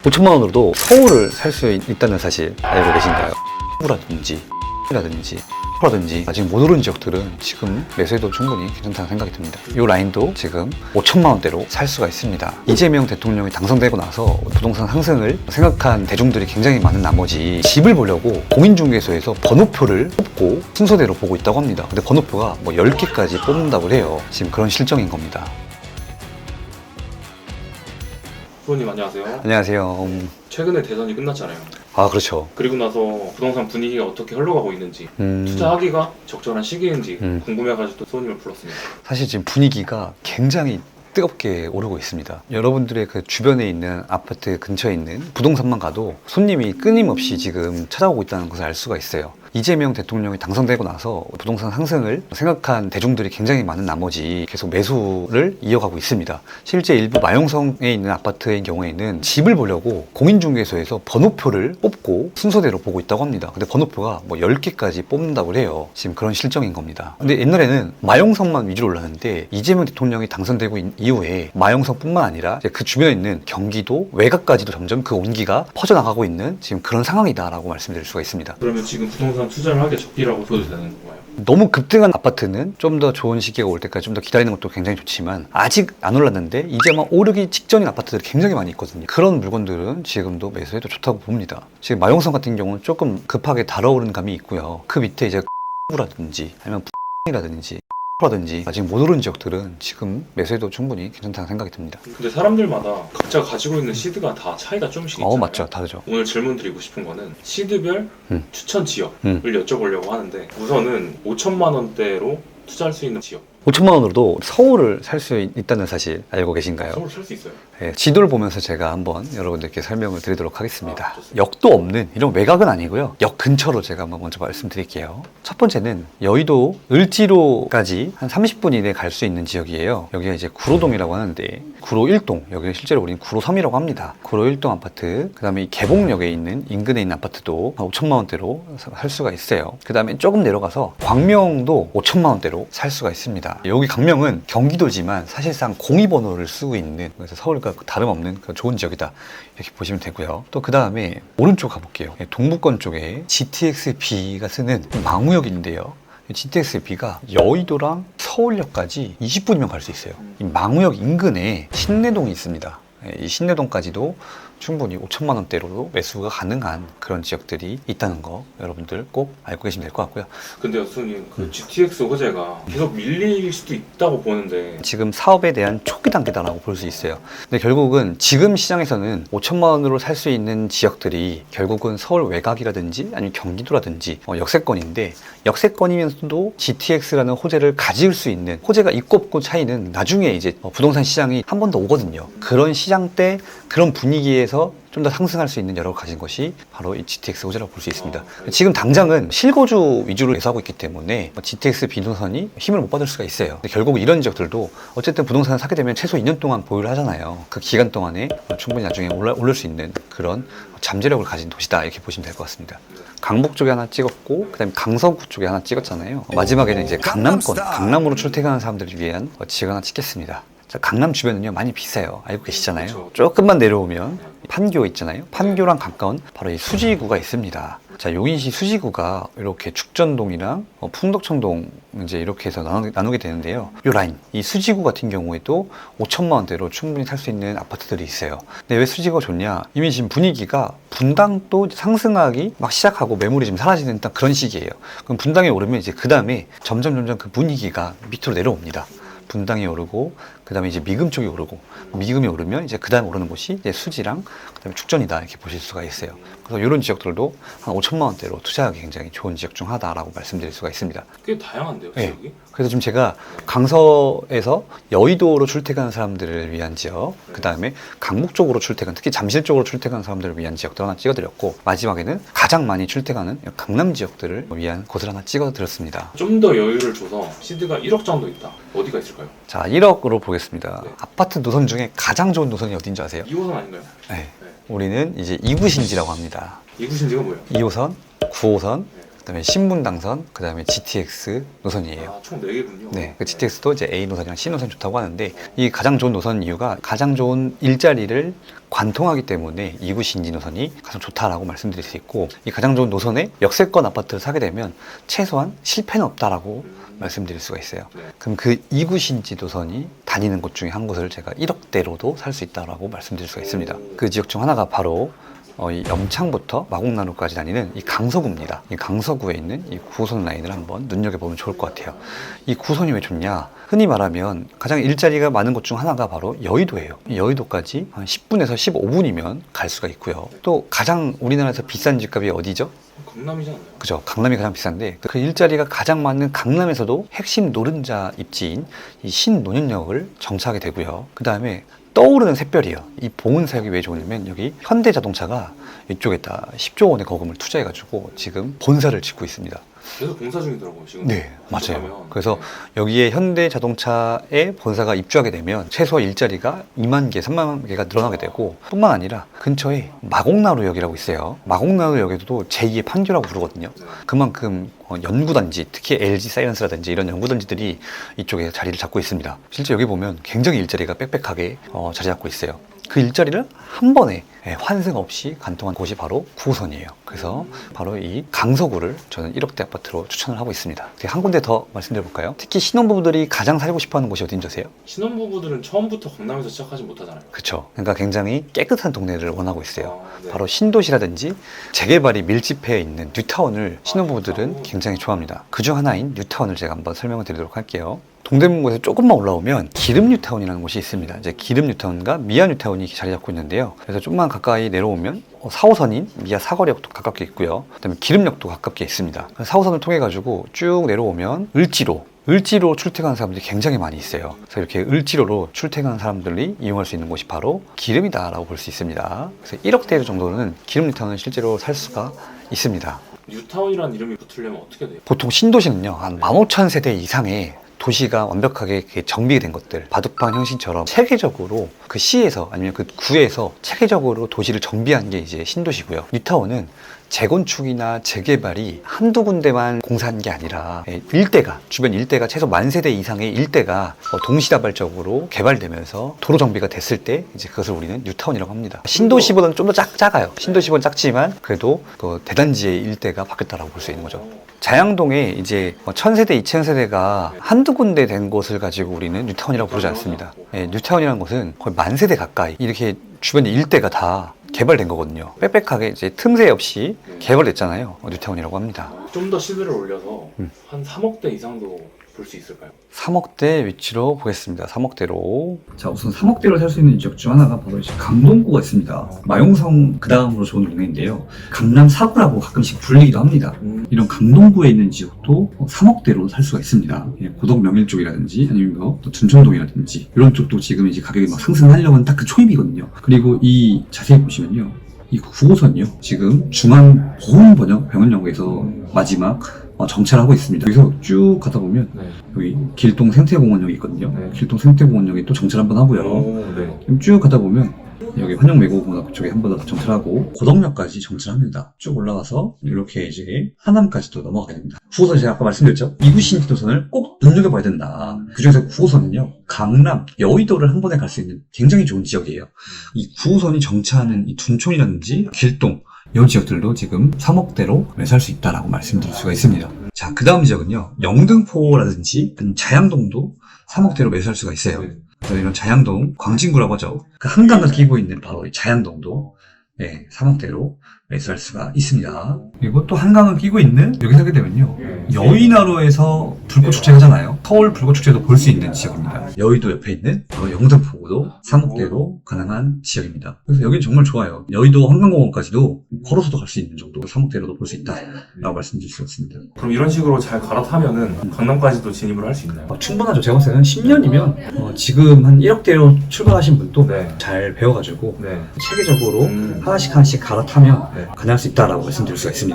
5천만 원으로도 서울을 살 수 있다는 사실 알고 계신가요? 라든지 라든지 아직 못 오른 지역들은 지금 매수해도 충분히 괜찮다는 생각이 듭니다. 이 라인도 지금 5천만 원대로 살 수가 있습니다. 이재명 대통령이 당선되고 나서 부동산 상승을 생각한 대중들이 굉장히 많은 나머지 집을 보려고 공인중개소에서 번호표를 뽑고 순서대로 보고 있다고 합니다. 근데 번호표가 뭐 10개까지 뽑는다고 해요. 지금 그런 실정인 겁니다. 후보님 안녕하세요. 안녕하세요. 최근에 대선이 끝났잖아요. 아, 그렇죠. 그리고 나서 부동산 분위기가 어떻게 흘러가고 있는지 투자하기가 적절한 시기인지 궁금해가지고 또 손님을 불렀습니다. 사실 지금 분위기가 굉장히 뜨겁게 오르고 있습니다. 여러분들의 그 주변에 있는 아파트 근처에 있는 부동산만 가도 손님이 끊임없이 지금 찾아오고 있다는 것을 알 수가 있어요. 이재명 대통령이 당선되고 나서 부동산 상승을 생각한 대중들이 굉장히 많은 나머지 계속 매수를 이어가고 있습니다. 실제 일부 마용성에 있는 아파트의 경우에는 집을 보려고 공인중개소에서 번호표를 뽑고 순서대로 보고 있다고 합니다. 근데 번호표가 뭐 10개까지 뽑는다고 해요. 지금 그런 실정인 겁니다. 근데 옛날에는 마용성만 위주로 올랐는데 이재명 대통령이 당선되고 이후에 마용성뿐만 아니라 그 주변에 있는 경기도 외곽까지도 점점 그 온기가 퍼져나가고 있는 지금 그런 상황이다라고 말씀드릴 수가 있습니다. 그러면 지금 부동산 투자를 하기에 적기라고 보도 되는 건가요? 너무 급등한 아파트는 좀 더 좋은 시기가 올 때까지 좀 더 기다리는 것도 굉장히 좋지만 아직 안 올랐는데 이제 막 오르기 직전인 아파트들이 굉장히 많이 있거든요. 그런 물건들은 지금도 매수해도 좋다고 봅니다. 지금 마용성 같은 경우는 조금 급하게 달아오르는 감이 있고요. 그 밑에 이제 라든지 아니면 라든지 아직 못 오른 지역들은 지금 매수해도 충분히 괜찮다는 생각이 듭니다. 근데 사람들마다 각자 가지고 있는 시드가 다 차이가 좀씩 있잖아요. 맞죠. 다르죠. 오늘 질문 드리고 싶은 거는 시드별 추천 지역을 여쭤보려고 하는데 우선은 5천만 원대로 투자할 수 있는 지역. 5천만 원으로도 서울을 살 수 있다는 사실 알고 계신가요? 서울 살 수 있어요? 네, 지도를 보면서 제가 한번 여러분들께 설명을 드리도록 하겠습니다. 좋습니다. 역도 없는 이런 외곽은 아니고요. 역 근처로 제가 한번 먼저 말씀드릴게요. 첫 번째는 여의도 을지로까지 한 30분 이내에 갈 수 있는 지역이에요. 여기가 이제 구로동이라고 하는데 구로 1동, 여기는 실제로 우리는 구로 3이라고 합니다. 구로 1동 아파트, 그 다음에 이 개봉역에 있는 인근에 있는 아파트도 한 5천만 원대로 살 수가 있어요. 그 다음에 조금 내려가서 광명도 5천만 원대로 살 수가 있습니다. 여기 광명은 경기도지만 사실상 공이번호를 쓰고 있는, 그래서 서울과 다름없는 좋은 지역이다 이렇게 보시면 되고요. 또 그 다음에 오른쪽 가볼게요. 동부권 쪽에 GTX-B가 쓰는 망우역인데요. GTX-B가 여의도랑 서울역까지 20분이면 갈 수 있어요. 이 망우역 인근에 신내동이 있습니다. 이 신내동까지도 충분히 5천만 원대로도 매수가 가능한 그런 지역들이 있다는 거 여러분들 꼭 알고 계시면 될 것 같고요. 근데 교수님 그 GTX 호재가 계속 밀릴 수도 있다고 보는데 지금 사업에 대한 초기 단계다라고 볼 수 있어요. 근데 결국은 지금 시장에서는 5천만 원으로 살 수 있는 지역들이 결국은 서울 외곽이라든지 아니면 경기도라든지 역세권인데, 역세권이면서도 GTX라는 호재를 가질 수 있는, 호재가 있고 없고 차이는 나중에 이제 부동산 시장이 한 번 더 오거든요. 그런 시장 때 그런 분위기에서 좀 더 상승할 수 있는 여력을 가진 것이 바로 이 GTX 호재라고 볼 수 있습니다. 지금 당장은 실거주 위주로 매수하고 있기 때문에 GTX B노선이 힘을 못 받을 수가 있어요. 근데 결국 이런 지역들도 어쨌든 부동산을 사게 되면 최소 2년 동안 보유를 하잖아요. 그 기간 동안에 충분히 나중에 오를 수 있는 그런 잠재력을 가진 도시다 이렇게 보시면 될 것 같습니다. 강북 쪽에 하나 찍었고, 그 다음에 강서구 쪽에 하나 찍었잖아요. 마지막에는 이제 강남권, 강남으로 출퇴근하는 사람들을 위한 지역 하나 찍겠습니다. 자, 강남 주변은요 많이 비싸요. 알고 계시잖아요. 그렇죠. 조금만 내려오면 판교 있잖아요. 판교랑 가까운 바로 이 수지구가 있습니다. 자, 용인시 수지구가 이렇게 죽전동이랑 풍덕천동 이제 이렇게 해서 나누게 되는데요. 이 라인, 이 수지구 같은 경우에도 5천만 원대로 충분히 살 수 있는 아파트들이 있어요. 근데 왜 수지구가 좋냐? 이미 지금 분위기가 분당도 상승하기 막 시작하고 매물이 좀 사라지는 딱 그런 시기예요. 그럼 분당에 오르면 이제 그 다음에 점점 그 분위기가 밑으로 내려옵니다. 분당이 오르고, 그 다음에 이제 미금 쪽이 오르고, 미금이 오르면 이제 그 다음 오르는 곳이 이제 수지랑 그 다음에 죽전이다 이렇게 보실 수가 있어요. 그래서 이런 지역들도 한 5천만 원대로 투자하기 굉장히 좋은 지역 중 하나라고 말씀드릴 수가 있습니다. 꽤 다양한데요, 지역이? 네. 그래서 지금 제가 강서에서 여의도로 출퇴근하는 사람들을 위한 지역, 그 다음에 강북 쪽으로 출퇴근, 특히 잠실 쪽으로 출퇴근하는 사람들을 위한 지역들 하나 찍어드렸고, 마지막에는 가장 많이 출퇴근하는 강남 지역들을 위한 곳을 하나 찍어드렸습니다. 좀 더 여유를 줘서 시드가 1억 정도 있다. 어디가 있을까요? 자, 1억으로 보겠습니다. 네. 아파트 노선 중에 가장 좋은 노선이 어딘지 아세요? 2호선 아닌가요? 네. 우리는 이제 2구신지라고 합니다. 2구신지가 뭐예요? 2호선, 9호선, 그다음에 신분당선, 그다음에 GTX 노선이에요. 아, 총 4개군요. 네, 그 GTX도 이제 A 노선이랑 C 노선이 좋다고 하는데 이 가장 좋은 노선 이유가 가장 좋은 일자리를 관통하기 때문에 2구 신지 노선이 가장 좋다라고 말씀드릴 수 있고 이 가장 좋은 노선에 역세권 아파트를 사게 되면 최소한 실패는 없다라고 말씀드릴 수가 있어요. 네. 그럼 그 2구 신지 노선이 다니는 곳 중에 한 곳을 제가 1억대로도 살 수 있다라고 말씀드릴 수가 있습니다. 그 지역 중 하나가 바로 이 염창부터 마곡나루까지 다니는 이 강서구입니다. 이 강서구에 있는 이 9호선 라인을 한번 눈여겨보면 좋을 것 같아요. 이 9호선이 왜 좋냐? 흔히 말하면 가장 일자리가 많은 곳 중 하나가 바로 여의도예요. 이 여의도까지 한 10분에서 15분이면 갈 수가 있고요. 또 가장 우리나라에서 비싼 집값이 어디죠? 강남이지 않나요? 그죠. 강남이 가장 비싼데 그 일자리가 가장 많은 강남에서도 핵심 노른자 입지인 이 신논현역을 정차하게 되고요. 그 다음에 떠오르는 샛별이에요. 이 봉은사역이 왜 좋으냐면 여기 현대자동차가 이쪽에다 10조 원의 거금을 투자해가지고 지금 본사를 짓고 있습니다. 계속 공사 중이더라고요 지금. 네, 맞아요. 가면. 그래서 네. 여기에 현대자동차의 본사가 입주하게 되면 최소 일자리가 2만 개, 3만 개가 늘어나게 되고 뿐만 아니라 근처에 마곡나루역이라고 있어요. 마곡나루역에도 제2의 판교라고 부르거든요. 네. 그만큼 연구단지, 특히 LG 사이언스라든지 이런 연구단지들이 이쪽에 자리를 잡고 있습니다. 실제 여기 보면 굉장히 일자리가 빽빽하게 자리 잡고 있어요. 그 일자리를 한 번에 환승 없이 관통한 곳이 바로 9호선이에요. 그래서 바로 이 강서구를 저는 1억대 아파트로 추천을 하고 있습니다. 한 군데 더 말씀드려볼까요? 특히 신혼부부들이 가장 살고 싶어하는 곳이 어딘지 아세요? 신혼부부들은 처음부터 강남에서 시작하지 못하잖아요. 그렇죠. 그러니까 굉장히 깨끗한 동네를 원하고 있어요. 아, 네. 바로 신도시라든지 재개발이 밀집해 있는 뉴타운을 신혼부부들은 뉴타운. 굉장히 좋아합니다. 그중 하나인 뉴타운을 제가 한번 설명을 드리도록 할게요. 동대문구에서 조금만 올라오면 기름 뉴타운이라는 곳이 있습니다. 이제 기름 뉴타운과 미아 뉴타운이 자리 잡고 있는데요. 그래서 좀만 가까이 내려오면 4호선인 미아 사거리역도 가깝게 있고요. 그다음에 기름역도 가깝게 있습니다. 4호선을 통해 가지고 쭉 내려오면 을지로 출퇴근하는 사람들이 굉장히 많이 있어요. 그래서 이렇게 을지로로 출퇴근하는 사람들이 이용할 수 있는 곳이 바로 기름이다라고 볼 수 있습니다. 그래서 1억대 정도는 기름 뉴타운을 실제로 살 수가 있습니다. 뉴타운이라는 이름이 붙으려면 어떻게 돼요? 보통 신도시는요, 한 15,000세대 이상의 도시가 완벽하게 이렇게 정비가 된 것들, 바둑판 형신처럼 체계적으로 그 시에서 아니면 그 구에서 체계적으로 도시를 정비한 게 이제 신도시고요. 뉴타운은 재건축이나 재개발이 한두 군데만 공사한 게 아니라 주변 일대가 최소 10,000세대 이상의 일대가 동시다발적으로 개발되면서 도로 정비가 됐을 때 이제 그것을 우리는 뉴타운이라고 합니다. 신도시보다는 좀 더 작아요. 신도시보다는 작지만 그래도 그 대단지의 일대가 바뀌었다라고 볼 수 있는 거죠. 자양동에 이제 1,000세대, 2,000세대가 한두 군데 된 곳을 가지고 우리는 뉴타운이라고 부르지 않습니다. 뉴타운이라는 곳은 거의 10,000세대 가까이 이렇게 주변 일대가 다 개발된 거거든요. 빽빽하게 이제 틈새 없이 개발됐잖아요. 뉴타운이라고 합니다. 좀 더 시드를 올려서 한 3억대 이상도 볼 수 있을까요? 3억대 위치로 보겠습니다. 3억대로. 자, 우선 3억대로 살 수 있는 지역 중 하나가 바로 이제 강동구가 있습니다. 마용성 그 다음으로 좋은 동네인데요. 강남 4구라고 가끔씩 불리기도 합니다. 이런 강동구에 있는 지역도 3억대로 살 수가 있습니다. 고덕 명일 쪽이라든지 아니면 또 둔천동이라든지 이런 쪽도 지금 이제 가격이 막 상승하려고 하는 딱 그 초입이거든요. 그리고 이 자세히 보시면요. 이 9호선이요. 지금 중앙 보훈병원역에서 마지막 정차를 하고 있습니다. 여기서 쭉 가다 보면 네. 여기 길동 생태공원역이 있거든요. 네. 길동 생태공원역에 또 정차를 한번 하고요. 네. 쭉 가다 보면 여기 환영외고공학교 쪽에 한 번 더 정차하고 고덕역까지 정차합니다. 쭉 올라가서 이렇게 이제 하남까지도 넘어가게 됩니다. 9호선 제가 아까 말씀드렸죠? 2구 신도선을 꼭 눈여겨봐야 된다. 그중에서 9호선은요. 강남, 여의도를 한 번에 갈 수 있는 굉장히 좋은 지역이에요. 이 9호선이 정차하는 이 둔촌이라든지 길동 이 지역들도 지금 3억대로 살 수 있다라고 말씀드릴 수가 있습니다. 자, 그 다음 지역은요. 영등포라든지 자양동도 3억대로 매수할 수가 있어요. 이런 자양동, 광진구라고 하죠. 그 한강을 끼고 있는 바로 이 자양동도 3억대로 매수할 수가 있습니다. 그리고 또 한강을 끼고 있는 여기 살게 되면요. 여의나루에서 불꽃축제 하잖아요. 서울 불꽃축제도 볼 수 있는 지역입니다. 여의도 옆에 있는 바로 영등포구도 3억대로 가능한 지역입니다. 그래서 여긴 정말 좋아요. 여의도 한강공원까지도 걸어서도 갈 수 있는 정도 3억대로도 볼 수 있다라고 말씀드릴 수 있습니다. 그럼 이런 식으로 잘 갈아타면은 강남까지도 진입을 할 수 있나요? 충분하죠. 제가 봤을 때는 10년이면 지금 한 1억대로 출발하신 분도 네. 잘 배워가지고 네. 체계적으로 하나씩 갈아타면 네. 가능할 수 있다라고 말씀드릴 수가 있습니다.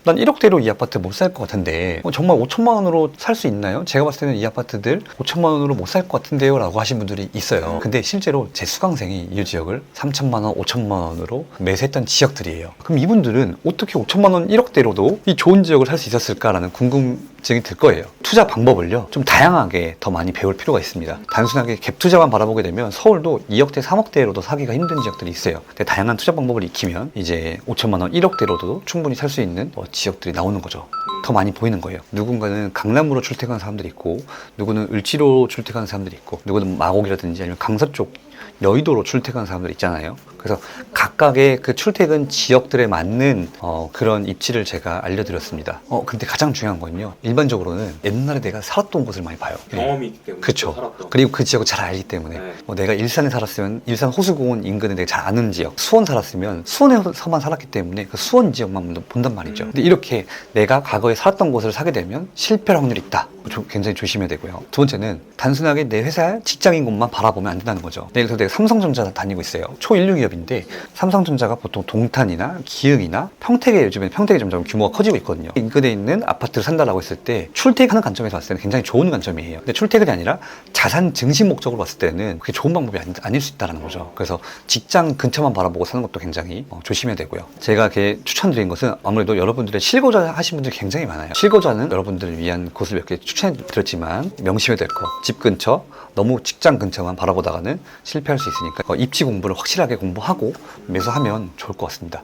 난 1억대로 이 아파트 못 살 것 같은데 정말 5천만 원으로 살 수 있나요? 제가 봤을 때는 이 아파트들 5천만 원으로 못 살 것 같은데요 라고 하신 분들이 있어요. 근데 실제로 제 수강생이 이 지역을 3천만 원, 5천만 원으로 매수했던 지역들이에요. 그럼 이분들은 어떻게 5천만 원 1억대로도 이 좋은 지역을 살 수 있었을까라는 궁금증이 들 거예요. 투자 방법을요, 좀 다양하게 더 많이 배울 필요가 있습니다. 단순하게 갭 투자만 바라보게 되면 서울도 2억대, 3억대로도 사기가 힘든 지역들이 있어요. 근데 다양한 투자 방법을 익히면 이제 5천만 원, 1억대로도 충분히 살 수 있는 지역들이 나오는 거죠. 더 많이 보이는 거예요. 누군가는 강남으로 출퇴근하는 사람들이 있고, 누구는 을지로 출퇴근하는 사람들이 있고, 누구는 마곡이라든지 아니면 강서 쪽 여의도로 출퇴근하는 사람들 있잖아요. 그래서 각각의 그 출퇴근 지역들에 맞는 그런 입지를 제가 알려드렸습니다. 근데 가장 중요한 건요, 일반적으로는 옛날에 내가 살았던 곳을 많이 봐요. 경험이 있기 때문에. 그렇죠. 살았던. 그리고 그 지역을 잘 알기 때문에 네. 내가 일산에 살았으면 일산 호수공원 인근에 내가 잘 아는 지역, 수원 살았으면 수원에서만 살았기 때문에 그 수원 지역만 본단 말이죠. 근데 이렇게 내가 과거에 살았던 곳을 사게 되면 실패할 확률이 있다. 굉장히 조심해야 되고요. 두 번째는 단순하게 내 회사 직장인 곳만 바라보면 안 된다는 거죠. 예를 들어서 내가 삼성전자 다니고 있어요. 초일류 기업인데 삼성전자가 보통 동탄이나 기흥이나 평택에, 요즘에 평택이 점점 규모가 커지고 있거든요. 인근에 있는 아파트를 산다라고 했을 때 출퇴근하는 관점에서 봤을 때는 굉장히 좋은 관점이에요. 근데 출퇴근이 아니라 자산 증식 목적으로 봤을 때는 그게 좋은 방법이 아닐 수 있다는 거죠. 그래서 직장 근처만 바라보고 사는 것도 굉장히 조심해야 되고요. 제가 이렇게 추천드린 것은 아무래도 여러분들의 실거주 하신 분들이 굉장히 많아요. 실거주하는 여러분들을 위한 곳을 몇 개 추천해드렸지만 명심해야 될 거, 집 근처, 너무 직장 근처만 바라보다가는 실패할 수 있으니까 입지 공부를 확실하게 공부하고 매수하면 좋을 것 같습니다.